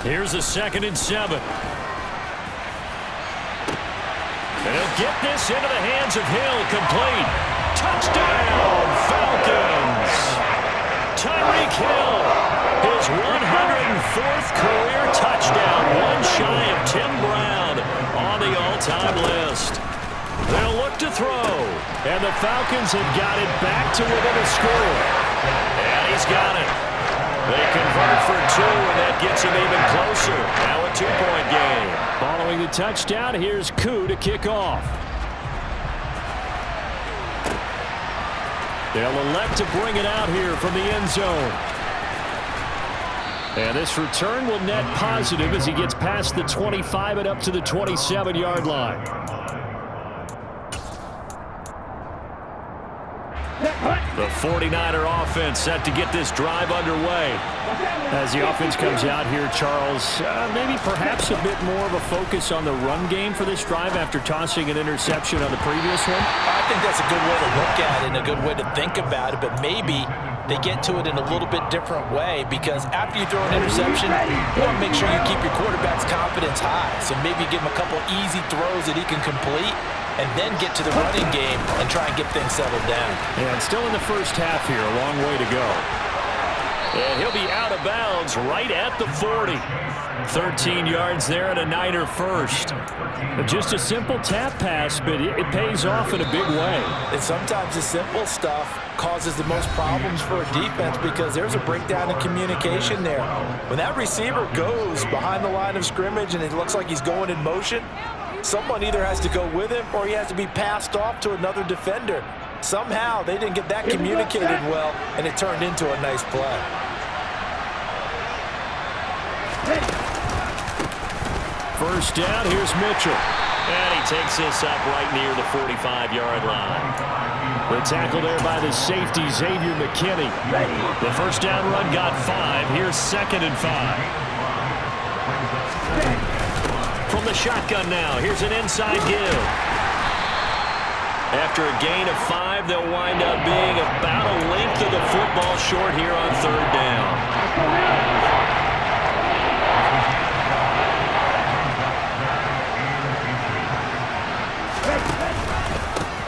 Here's a 2nd and 7. And he'll get this into the hands of Hill. Complete. Touchdown, Falcons. Tyreek Hill, his 104th career touchdown. One shy of Tim Brown on the all-time list. They'll look to throw. And the Falcons have got it back to within a score. And he's got it. They convert for 2, and that gets him even closer. Now a 2-point game. Following the touchdown, here's Koo to kick off. They'll elect to bring it out here from the end zone. And this return will net positive as he gets past the 25 and up to the 27-yard line. The 49er offense set to get this drive underway. As the offense comes out here, Charles, maybe perhaps a bit more of a focus on the run game for this drive after tossing an interception on the previous one? I think that's a good way to look at it and a good way to think about it, but maybe they get to it in a little bit different way because after you throw an interception, you want to make sure you keep your quarterback's confidence high. So maybe give him a couple easy throws that he can complete and then get to the running game and try and get things settled down. And still in the first half here, a long way to go. And he'll be out of bounds right at the 40. 13 yards there and a Niner first. Just a simple tap pass, but it pays off in a big way. And sometimes the simple stuff causes the most problems for a defense because there's a breakdown in communication there. When that receiver goes behind the line of scrimmage and it looks like he's going in motion, someone either has to go with him or he has to be passed off to another defender. Somehow they didn't get that communicated well, and it turned into a nice play. First down, here's Mitchell. And he takes this up right near the 45-yard line. The tackle there by the safety, Xavier McKinney. The first down run got 5. Here's 2nd and 5. From the shotgun now, here's an inside give. After a gain of 5, they'll wind up being about a length of the football short here on 3rd down.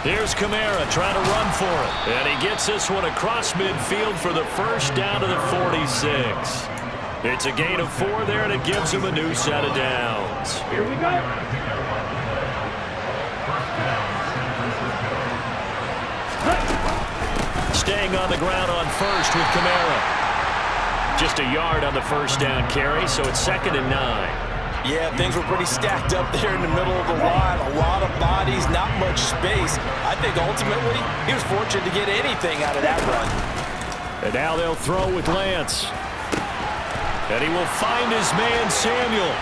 Here's Kamara trying to run for it. And he gets this one across midfield for the first down to the 46. It's a gain of 4 there, and it gives him a new set of downs. Here we go. Staying on the ground on first with Kamara. Just a yard on the first down carry, so it's 2nd and 9. Yeah, things were pretty stacked up there in the middle of the line. A lot of bodies, not much space. I think ultimately he was fortunate to get anything out of that run. And now they'll throw with Lance. And he will find his man, Samuel.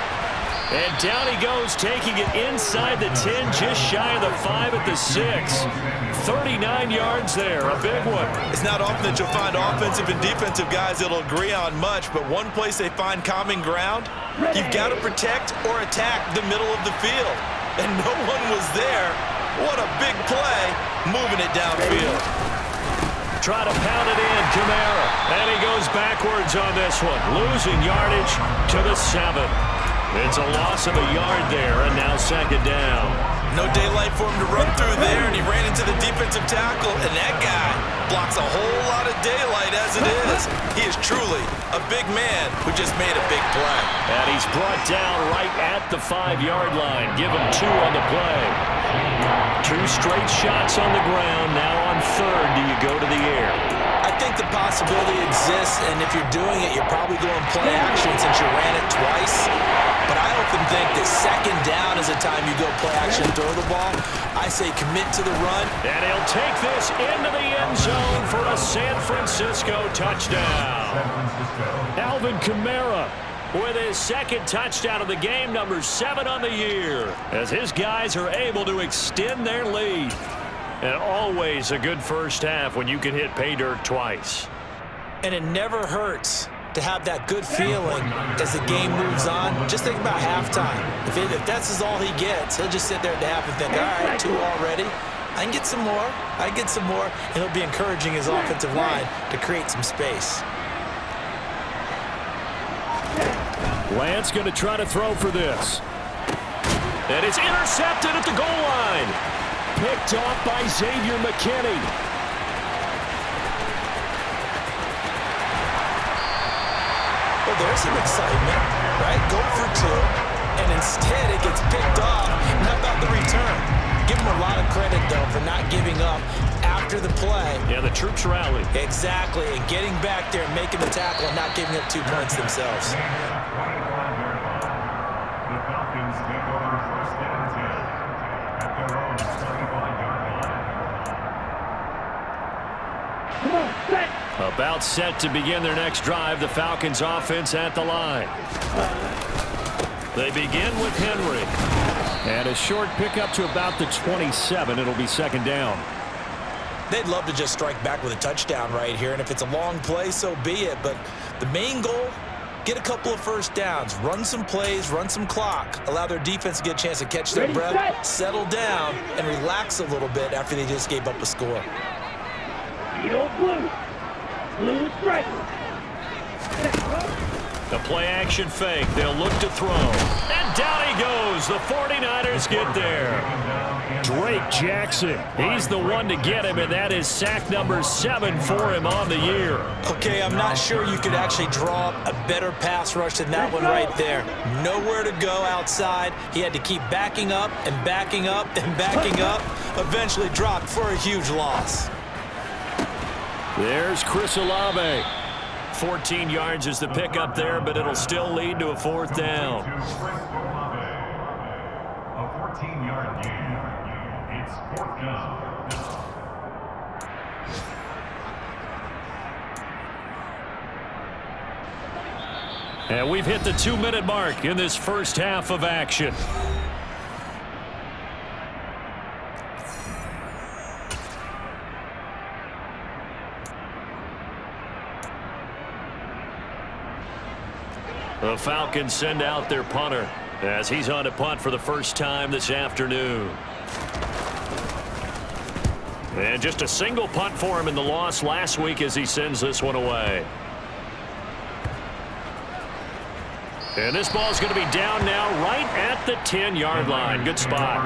And down he goes, taking it inside the 10, just shy of the 5 at the 6. 39 yards there, a big one. It's not often that you'll find offensive and defensive guys that'll agree on much, but one place they find common ground, you've got to protect or attack the middle of the field. And no one was there. What a big play, moving it downfield. Try to pound it in, Kamara. And he goes backwards on this one, losing yardage to the 7. It's a loss of a yard there, and now 2nd down. No daylight for him to run through there, and he ran into the defensive tackle, and that guy blocks a whole lot of daylight as it is. He is truly a big man who just made a big play. And he's brought down right at the 5-yard line. Give him 2 on the play. 2 straight shots on the ground. Now on 3rd, do you go to the air? I think the possibility exists, and if you're doing it, you're probably going play action since you ran it twice. But I often think that 2nd down is the time you go play action, throw the ball. I say commit to the run. And he'll take this into the end zone for a San Francisco touchdown. Alvin Kamara with his 2nd touchdown of the game, number 7 on the year, as his guys are able to extend their lead. And always a good first half when you can hit pay dirt twice. And it never hurts to have that good feeling as the game moves on. Just think about halftime. If that's all he gets, he'll just sit there at the half and think, all right, 2 already. I can get some more. I can get some more. And he'll be encouraging his offensive line to create some space. Lance going to try to throw for this. And it's intercepted at the goal line. Picked off by Xavier McKinney. Well, there's some excitement, right? Go for two, and instead it gets picked off. And how about the return? Give him a lot of credit, though, for not giving up after the play. Yeah, the troops rallied. Exactly, and getting back there and making the tackle and not giving up 2 points themselves. About set to begin their next drive, the Falcons offense at the line. They begin with Henry. And a short pickup to about the 27. It'll be second down. They'd love to just strike back with a touchdown right here, and if it's a long play, so be it. But the main goal, get a couple of first downs, run some plays, run some clock, allow their defense to get a chance to catch their breath, settle down, and relax a little bit after they just gave up a score. Blue strike. The play-action fake. They'll look to throw. And down he goes. The 49ers get there. Drake Jackson. He's the one to get him, and that is sack number 7 for him on the year. Okay, I'm not sure you could actually draw up a better pass rush than that one right there. Nowhere to go outside. He had to keep backing up and backing up and backing up. Eventually dropped for a huge loss. There's Chris Olave. 14 yards is the pickup there, but it'll still lead to a 4th down. A 14-yard gain. It's 4th down. And we've hit the 2-minute mark in this first half of action. The Falcons send out their punter as he's on to punt for the first time this afternoon. And just a single punt for him in the loss last week as he sends this one away. And this ball's going to be down now right at the 10-yard line. Good spot.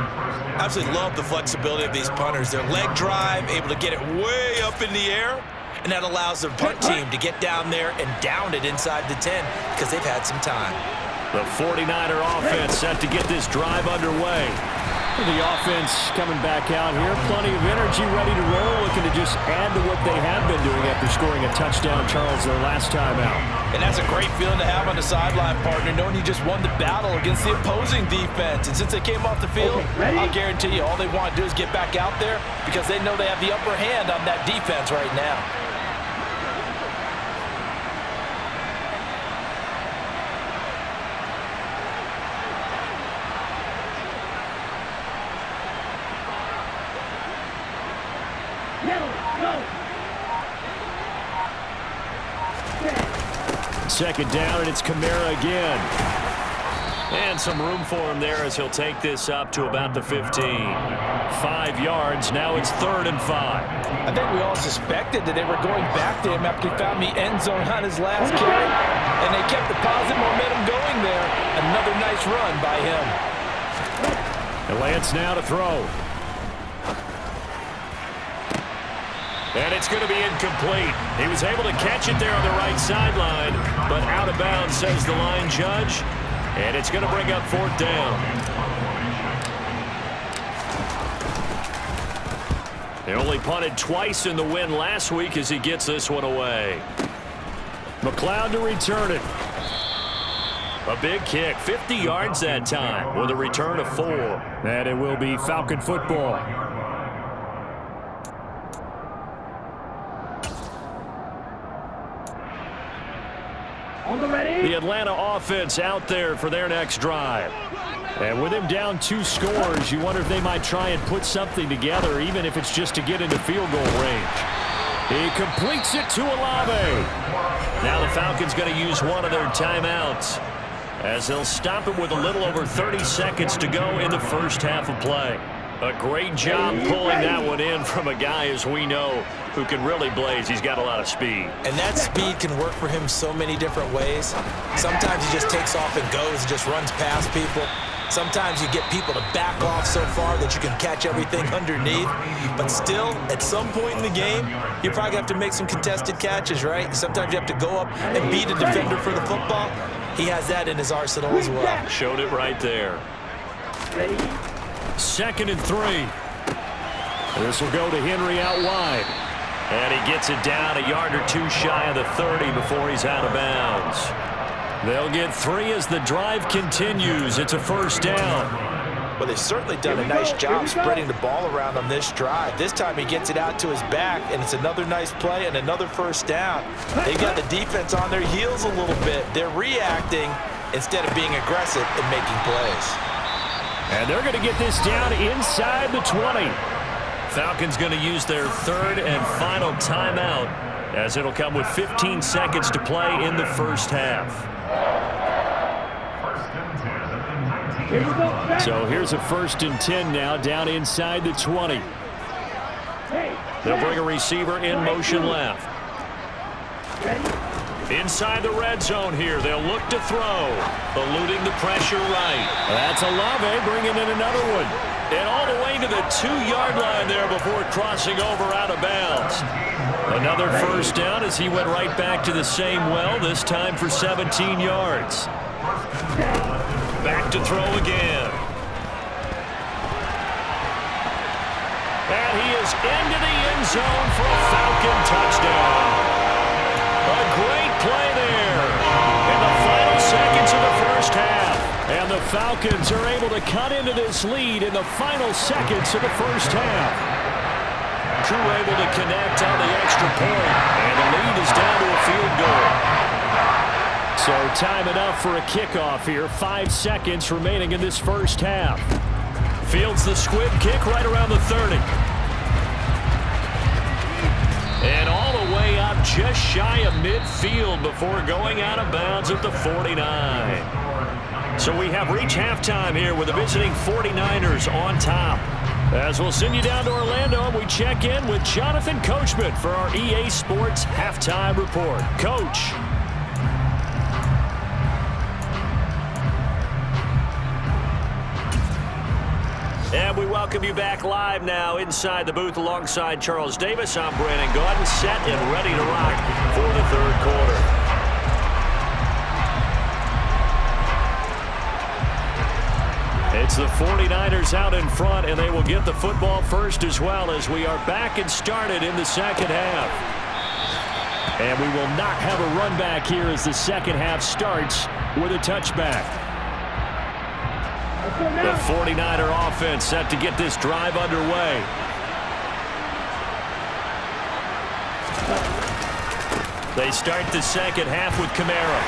Absolutely love the flexibility of these punters. Their leg drive, able to get it way up in the air, and that allows their punt team to get down there and down it inside the 10 because they've had some time. The 49er offense set to get this drive underway. The offense coming back out here. Plenty of energy, ready to roll, looking to just add to what they have been doing after scoring a touchdown, Charles, their last time out. And that's a great feeling to have on the sideline, partner, knowing you just won the battle against the opposing defense. And since they came off the field, I'll guarantee you all they want to do is get back out there because they know they have the upper hand on that defense right now. Second down, and it's Kamara again. And some room for him there as he'll take this up to about the 15. 5 yards. Now it's 3rd and 5. I think we all suspected that they were going back to him after he found the end zone on his last carry. And they kept the positive momentum going there. Another nice run by him. And Lance now to throw. And it's going to be incomplete. He was able to catch it there on the right sideline, but out of bounds, says the line judge. And it's going to bring up 4th down. They only punted twice in the win last week as he gets this one away. McLeod to return it. A big kick, 50 yards that time with a return of 4. And it will be Falcon football. The Atlanta offense out there for their next drive. And with him down 2 scores, you wonder if they might try and put something together, even if it's just to get into field goal range. He completes it to Olave. Now the Falcons going to use one of their timeouts as they'll stop it with a little over 30 seconds to go in the first half of play. A great job pulling that one in from a guy, as we know, who can really blaze. He's got a lot of speed. And that speed can work for him so many different ways. Sometimes he just takes off and goes and just runs past people. Sometimes you get people to back off so far that you can catch everything underneath. But still, at some point in the game, you probably have to make some contested catches, right? Sometimes you have to go up and beat a defender for the football. He has that in his arsenal as well. Showed it right there. 2nd and 3. This will go to Henry out wide. And he gets it down a yard or two shy of the 30 before he's out of bounds. They'll get 3 as the drive continues. It's a first down. Well, they've certainly done a nice job spreading the ball around on this drive. This time he gets it out to his back, and it's another nice play and another first down. They've got the defense on their heels a little bit. They're reacting instead of being aggressive and making plays. And they're going to get this down inside the 20. Falcons going to use their 3rd and final timeout, as it'll come with 15 seconds to play in the first half. So here's a 1st and 10 now, down inside the 20. They'll bring a receiver in motion left. Inside the red zone here, they'll look to throw. Eluding the pressure right. That's Olave bringing in another one. And all the way to the 2-yard line there before crossing over out of bounds. Another first down as he went right back to the same well, this time for 17 yards. Back to throw again. And he is into the end zone for a Falcon touchdown. A great play there in the final seconds of the first half. And the Falcons are able to cut into this lead in the final seconds of the first half. Crew able to connect on the extra point, and the lead is down to a field goal. So time enough for a kickoff here. 5 seconds remaining in this first half. Fields the squib kick right around the 30. And all the way up just shy of midfield before going out of bounds at the 49. So we have reached halftime here with the visiting 49ers on top. As we'll send you down to Orlando, and we check in with Jonathan Coachman for our EA Sports Halftime Report. Coach. And we welcome you back live now inside the booth alongside Charles Davis. I'm Brandon Gaudin, set and ready to rock for the 3rd quarter. It's the 49ers out in front, and they will get the football first as well, as we are back and started in the second half. And we will not have a run back here as the second half starts with a touchback. The 49er offense set to get this drive underway. They start the second half with Kamara.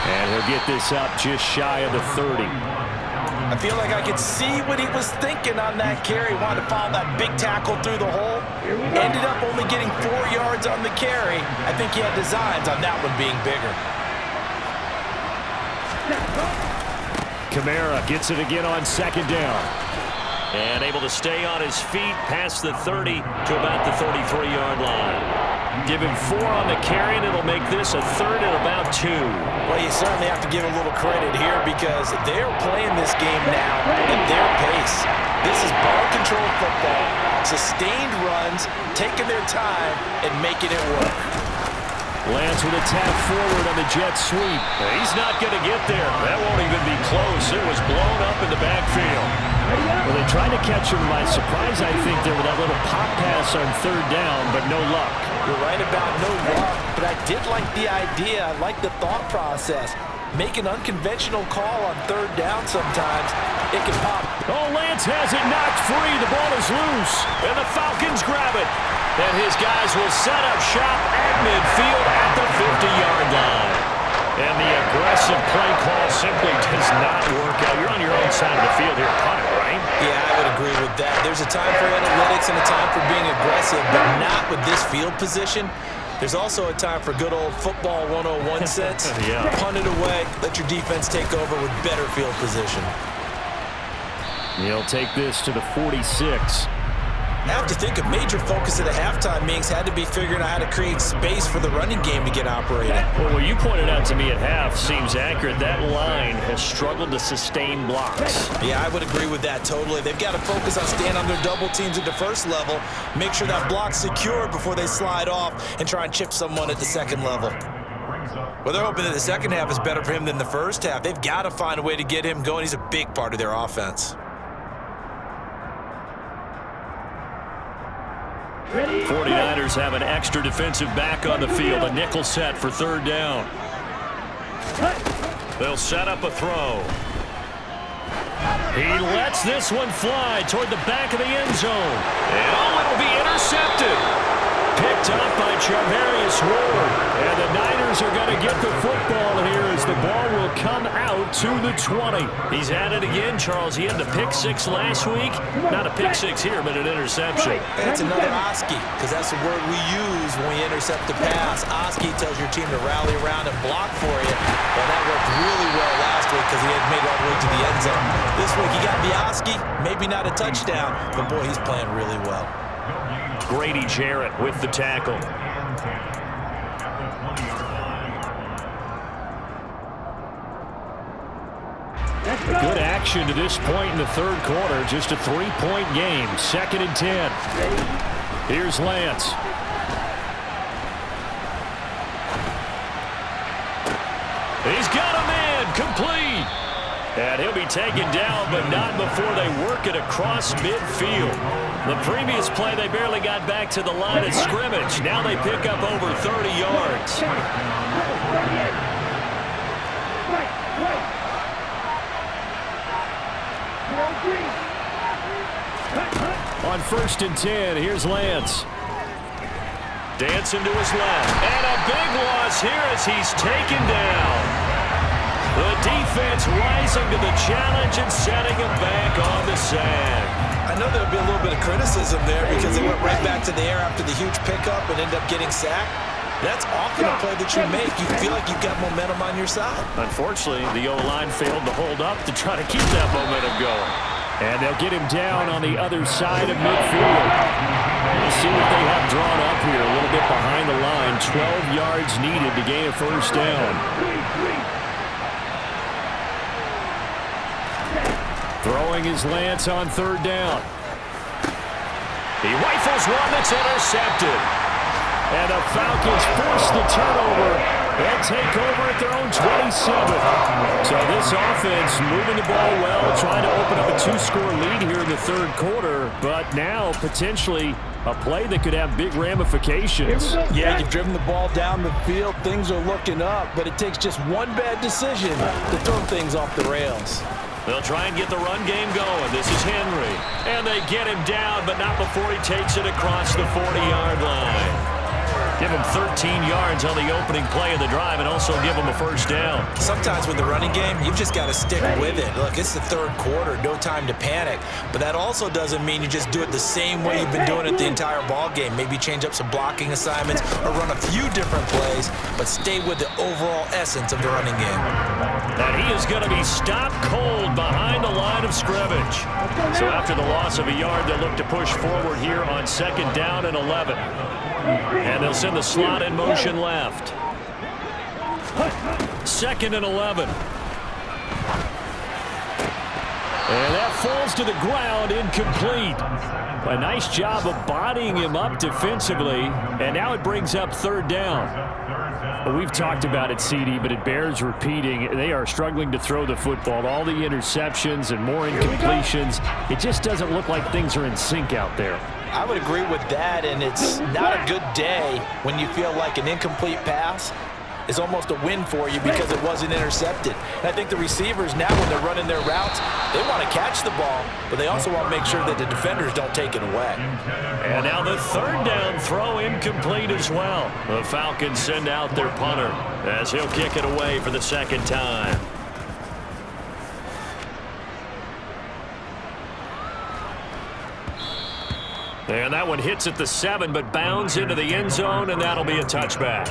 And he'll get this up just shy of the 30. I feel like I could see what he was thinking on that carry. Wanted to follow that big tackle through the hole. Ended up only getting 4 yards on the carry. I think he had designs on that one being bigger. Kamara gets it again on 2nd down. And able to stay on his feet past the 30 to about the 33-yard line. Give him 4 on the carry, and it'll make this a 3rd and about 2. Well, you certainly have to give a little credit here because they're playing this game now at their pace. This is ball control football, sustained runs, taking their time, and making it work. Lance with a tap forward on the jet sweep. He's not going to get there. That won't even be close. It was blown up in the backfield. Well, they tried to catch him by surprise, I think, there with that little pop pass on 3rd down, but no luck. You're right about no luck, but I did like the idea. I like the thought process. Make an unconventional call on 3rd down sometimes. It can pop. Oh, Lance has it knocked free. The ball is loose, and the Falcons grab it. And his guys will set up shop at midfield at the 50-yard line. And the aggressive play call simply does not work out. You're on your own side of the field here, punt it, right? Yeah, I would agree with that. There's a time for analytics and a time for being aggressive, but not with this field position. There's also a time for good old football 101 sense. Yeah. Punt it away, let your defense take over with better field position. He'll take this to the 46. I have to think a major focus at the halftime meetings had to be figuring out how to create space for the running game to get operating. Well, what you pointed out to me at half seems accurate. That line has struggled to sustain blocks. Yeah, I would agree with that totally. They've got to focus on staying on their double teams at the first level, make sure that block's secure before they slide off and try and chip someone at the second level. Well, they're hoping that the second half is better for him than the first half. They've got to find a way to get him going. He's a big part of their offense. 49ers have an extra defensive back on the field. A nickel set for third down. They'll set up a throw. He lets this one fly toward the back of the end zone. And it'll be intercepted. Picked up by Charvarius Ward. And the Niners are going to get the football here as the ball will come out to the 20. He's at it again, Charles. He had the pick six last week. Not a pick six here, but an interception. That's another Oski, because that's the word we use when we intercept a pass. Oski tells your team to rally around and block for you. Well, that worked really well last week because he had made it all the way to the end zone. This week he got the Oski, maybe not a touchdown, but boy, he's playing really well. Grady Jarrett with the tackle. Good action to this point in the third quarter. Just a 3-point game. 2nd and 10. Here's Lance. He's got a man. Complete. And he'll be taken down, but not before they work it across midfield. The previous play, they barely got back to the line of scrimmage. Now they pick up over 30 yards. On 1st and 10, here's Lance. Dancing to his left. And a big loss here as he's taken down. The defense rising to the challenge and setting him back on the sand. I know there'll be a little bit of criticism there because they went right back to the air after the huge pickup and ended up getting sacked. That's often a play that you make. You feel like you've got momentum on your side. Unfortunately, the O-line failed to hold up to try to keep that momentum going. And they'll get him down on the other side of midfield. We'll see what they have drawn up here. A little bit behind the line. 12 yards needed to gain a first down. Throwing his Lance on 3rd down. He rifles one that's intercepted. And the Falcons force the turnover and take over at their own 27. So this offense moving the ball well, trying to open up a 2-score lead here in the third quarter, but now potentially a play that could have big ramifications. Yeah, you've driven the ball down the field. Things are looking up, but it takes just one bad decision to throw things off the rails. They'll try and get the run game going. This is Henry. And they get him down, but not before he takes it across the 40-yard line. Give him 13 yards on the opening play of the drive and also give him a first down. Sometimes with the running game, you've just got to stick with it. Look, it's the third quarter, no time to panic. But that also doesn't mean you just do it the same way you've been doing it the entire ball game. Maybe change up some blocking assignments or run a few different plays, but stay with the overall essence of the running game. And he is going to be stopped cold behind the line of scrimmage. So after the loss of a yard, they'll look to push forward here on 2nd down and 11. And they'll send the slot in motion left. 2nd and 11. And that falls to the ground, incomplete. A nice job of bodying him up defensively. And now it brings up 3rd down. We've talked about it, CD, but it bears repeating. They are struggling to throw the football. All the interceptions and more incompletions. It just doesn't look like things are in sync out there. I would agree with that, and it's not a good day when you feel like an incomplete pass is almost a win for you because it wasn't intercepted. And I think the receivers now, when they're running their routes, they want to catch the ball, but they also want to make sure that the defenders don't take it away. And now the 3rd down throw incomplete as well. The Falcons send out their punter as he'll kick it away for the 2nd time. And that one hits at the 7, but bounds into the end zone, and that'll be a touchback.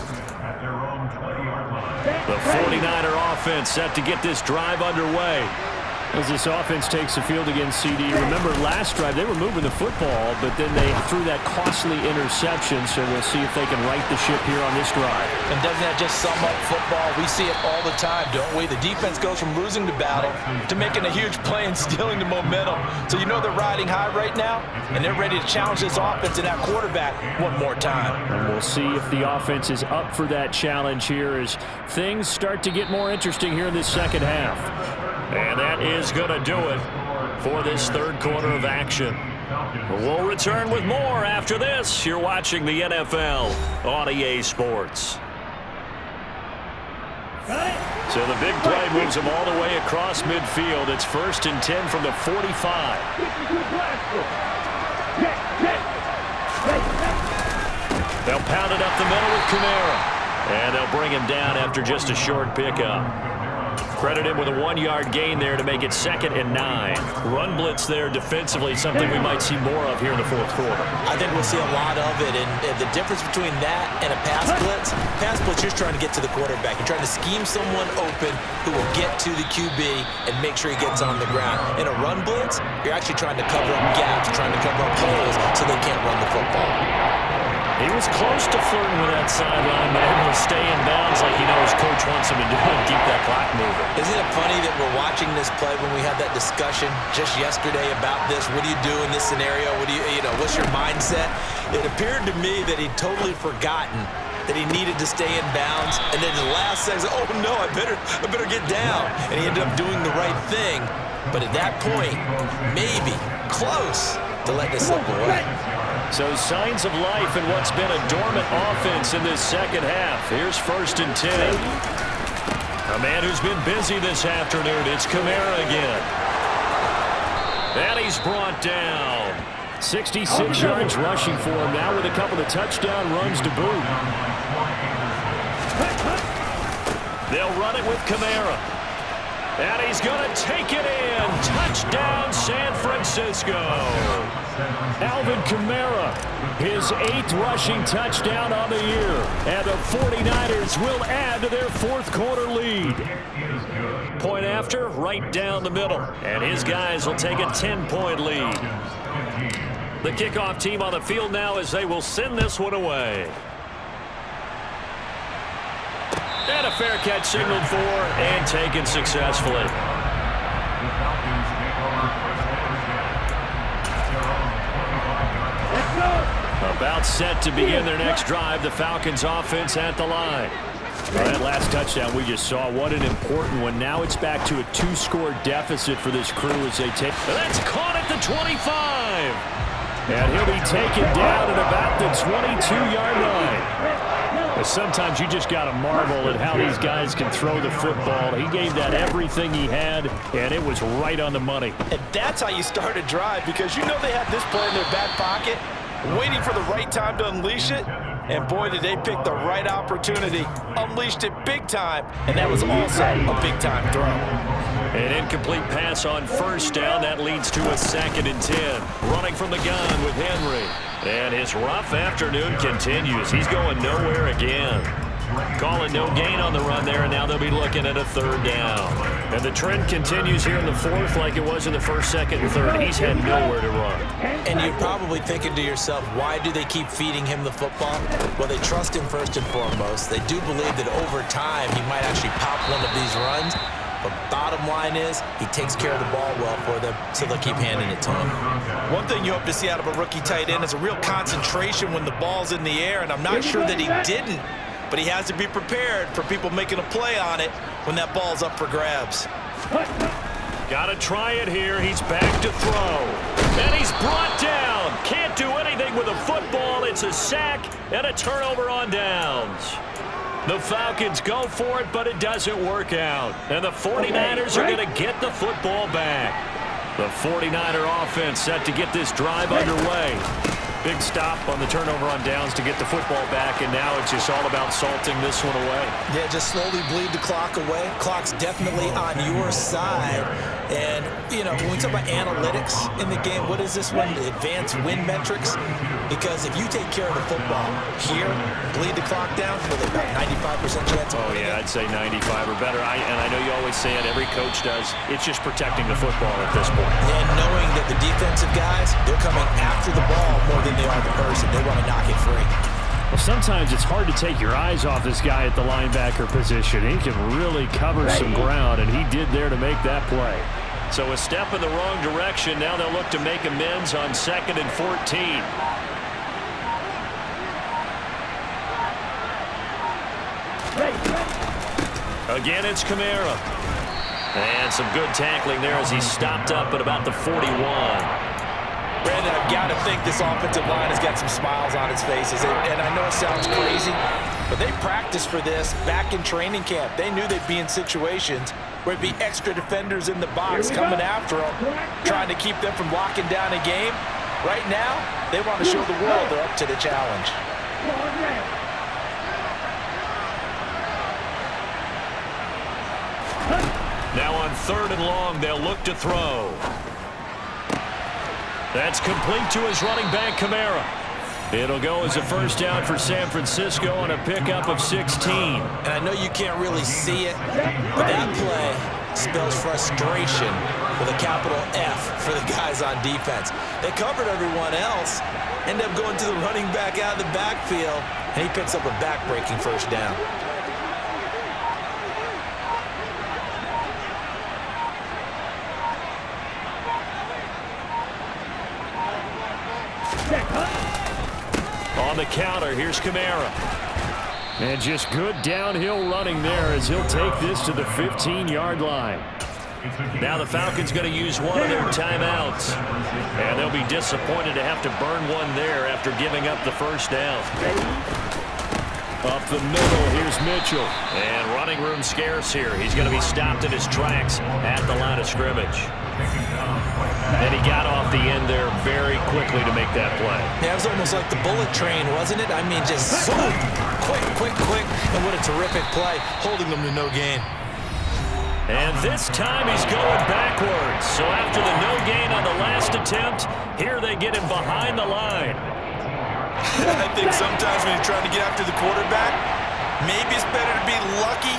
The 49er offense set to get this drive underway. As this offense takes the field against CD, remember last drive they were moving the football, but then they threw that costly interception, so we'll see if they can right the ship here on this drive. And doesn't that just sum up football? We see it all the time, don't we? The defense goes from losing the battle to making a huge play and stealing the momentum. So you know they're riding high right now, and they're ready to challenge this offense and that quarterback one more time. And we'll see if the offense is up for that challenge here as things start to get more interesting here in this second half. And that is going to do it for this third quarter of action. We'll return with more after this. You're watching the NFL on EA Sports. So the big play moves them all the way across midfield. It's 1st and 10 from the 45. They'll pound it up the middle with Kamara. And they'll bring him down after just a short pickup. Credit him with a 1-yard gain there to make it 2nd and 9. Run blitz there defensively, something we might see more of here in the fourth quarter. I think we'll see a lot of it, and the difference between that and a pass blitz, you're trying to get to the quarterback. You're trying to scheme someone open who will get to the QB and make sure he gets on the ground. In a run blitz, you're actually trying to cover up gaps, trying to cover up holes so they can't run the football. He was close to flirting with that sideline, but able to stay in bounds like he knows coach wants him to do and keep that clock moving. Isn't it funny that we're watching this play when we had that discussion just yesterday about this? What do you do in this scenario? What do you know, what's your mindset? It appeared to me that he'd totally forgotten that he needed to stay in bounds, and then the last second, oh no, I better get down. And he ended up doing the right thing. But at that point, maybe close to letting it slip away. So signs of life in what's been a dormant offense in this second half. Here's 1st and 10. A man who's been busy this afternoon. It's Kamara again. And he's brought down. 66 yards rushing for him now with a couple of touchdown runs to boot. They'll run it with Kamara. And he's going to take it in. Touchdown, San Francisco. Alvin Kamara, his 8th rushing touchdown on the year. And the 49ers will add to their fourth quarter lead. Point after, right down the middle. And his guys will take a 10-point lead. The kickoff team on the field now as they will send this one away. And a fair catch signaled for and taken successfully. About set to begin their next drive. The Falcons offense at the line. Well, that last touchdown we just saw, what an important one. Now it's back to a 2-score deficit for this crew as they take. That's caught at the 25. And he'll be taken down at about the 22-yard line. Sometimes you just got to marvel at how these guys can throw the football. He gave that everything he had, and it was right on the money. And that's how you start a drive, because you know they have this play in their back pocket, waiting for the right time to unleash it. And boy, did they pick the right opportunity. Unleashed it big time, and that was also a big-time throw. An incomplete pass on 1st down. That leads to a 2nd and 10. Running from the gun with Henry. And his rough afternoon continues. He's going nowhere again. Calling no gain on the run there, and now they'll be looking at a 3rd down. And the trend continues here in the 4th like it was in the 1st, 2nd, and 3rd. He's had nowhere to run. And you're probably thinking to yourself, why do they keep feeding him the football? Well, they trust him first and foremost. They do believe that over time he might actually pop one of these runs. But bottom line is, he takes care of the ball well for them, so they'll keep handing it to him. One thing you hope to see out of a rookie tight end is a real concentration when the ball's in the air, and I'm not sure that he didn't. But he has to be prepared for people making a play on it when that ball's up for grabs. Got to try it here. He's back to throw. And he's brought down. Can't do anything with a football. It's a sack and a turnover on downs. The Falcons go for it, but it doesn't work out. And the 49ers are going to get the football back. The 49er offense set to get this drive underway. Big stop on the turnover on downs to get the football back, and now it's just all about salting this one away. Yeah, just slowly bleed the clock away. Clock's definitely on your side. And, you know, when we talk about analytics in the game, what is this one? The advanced win metrics? Because if you take care of the football here, bleed the clock down, with about 95% chance of winning. I'd say 95 or better. And I know you always say it, every coach does. It's just protecting the football at this point. And knowing that the defensive guys, they're coming after the ball more than they are the person. They want to knock it free. Well, sometimes it's hard to take your eyes off this guy at the linebacker position. He can really cover some ground, and he did there to make that play. So a step in the wrong direction. Now they'll look to make amends on 2nd and 14. Again, it's Kamara. And some good tackling there as he stopped up at about the 41. Brandon, I've got to think this offensive line has got some smiles on its faces. And I know it sounds crazy, but they practiced for this back in training camp. They knew they'd be in situations where it'd be extra defenders in the box coming after them, trying to keep them from locking down a game. Right now, they want to show the world they're up to the challenge. Now on 3rd and long, they'll look to throw. That's complete to his running back, Kamara. It'll go as a first down for San Francisco on a pickup of 16. And I know you can't really see it, but that play spells frustration with a capital F for the guys on defense. They covered everyone else, end up going to the running back out of the backfield, and he picks up a back-breaking first down. On the counter, here's Kamara. And just good downhill running there as he'll take this to the 15-yard line. Now the Falcons going to use one of their timeouts. And they'll be disappointed to have to burn one there after giving up the first down. Up the middle, here's Mitchell. And running room scarce here. He's going to be stopped in his tracks at the line of scrimmage. And he got off the end there very quickly to make that play. Yeah, it was almost like the bullet train, wasn't it? I mean, just zoom, quick. And what a terrific play, holding them to no gain. And this time he's going backwards. So after the no gain on the last attempt, here they get him behind the line. I think sometimes when you're trying to get after the quarterback, maybe it's better to be lucky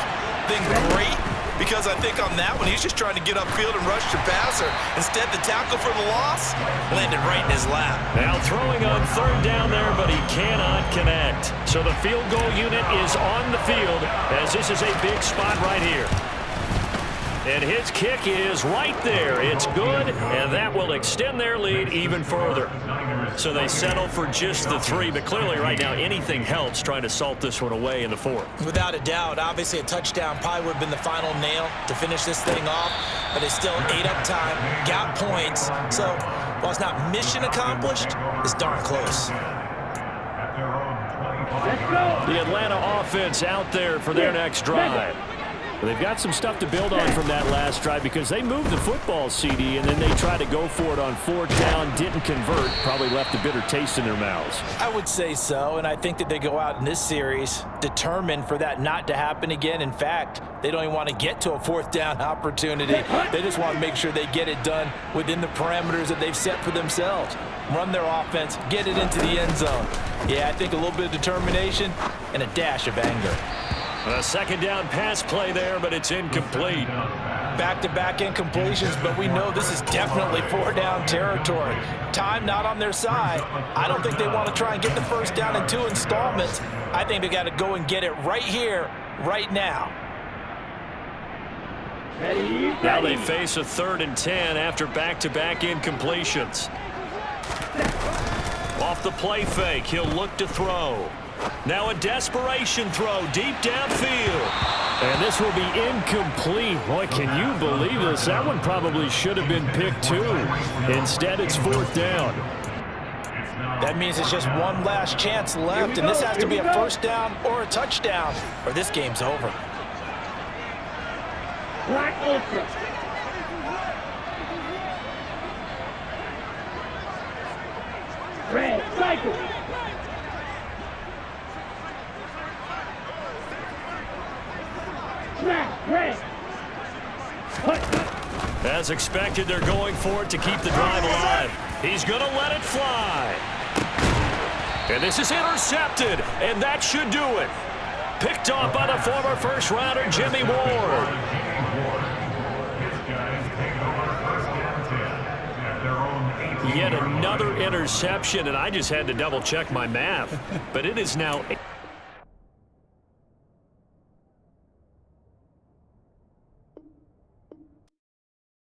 than great. Because I think on that one, he's just trying to get upfield and rush the passer. Instead, the tackle for the loss landed right in his lap. Now throwing on 3rd down there, but he cannot connect. So the field goal unit is on the field as this is a big spot right here. And his kick is right there. It's good, and that will extend their lead even further. So they settle for just the 3, but clearly right now anything helps trying to salt this one away in the 4th. Without a doubt, obviously a touchdown probably would have been the final nail to finish this thing off, but they still ate up time, got points. So while it's not mission accomplished, it's darn close. The Atlanta offense out there for their next drive. Well, they've got some stuff to build on from that last drive because they moved the football, CD, and then they tried to go for it on 4th down, didn't convert, probably left a bitter taste in their mouths. I would say so, and I think that they go out in this series determined for that not to happen again. In fact, they don't even want to get to a 4th down opportunity. They just want to make sure they get it done within the parameters that they've set for themselves. Run their offense, get it into the end zone. Yeah, I think a little bit of determination and a dash of anger. A 2nd down pass play there, but it's incomplete. Back-to-back incompletions, but we know this is definitely 4th down territory. Time not on their side. I don't think they want to try and get the first down in 2 installments. I think they got to go and get it right here, right now. Now they face a 3rd and 10 after back-to-back incompletions. Off the play fake, he'll look to throw. Now a desperation throw deep downfield. And this will be incomplete. Boy, can you believe this? That one probably should have been picked too. Instead, it's 4th down. That means it's just one last chance left, and this has to be a first down or a touchdown, or this game's over. Red, cycle. As expected, they're going for it to keep the drive alive. He's going to let it fly. And this is intercepted, and that should do it. Picked off by the former first-rounder, Jimmy Ward. Yet another interception, and I just had to double-check my math. But it is now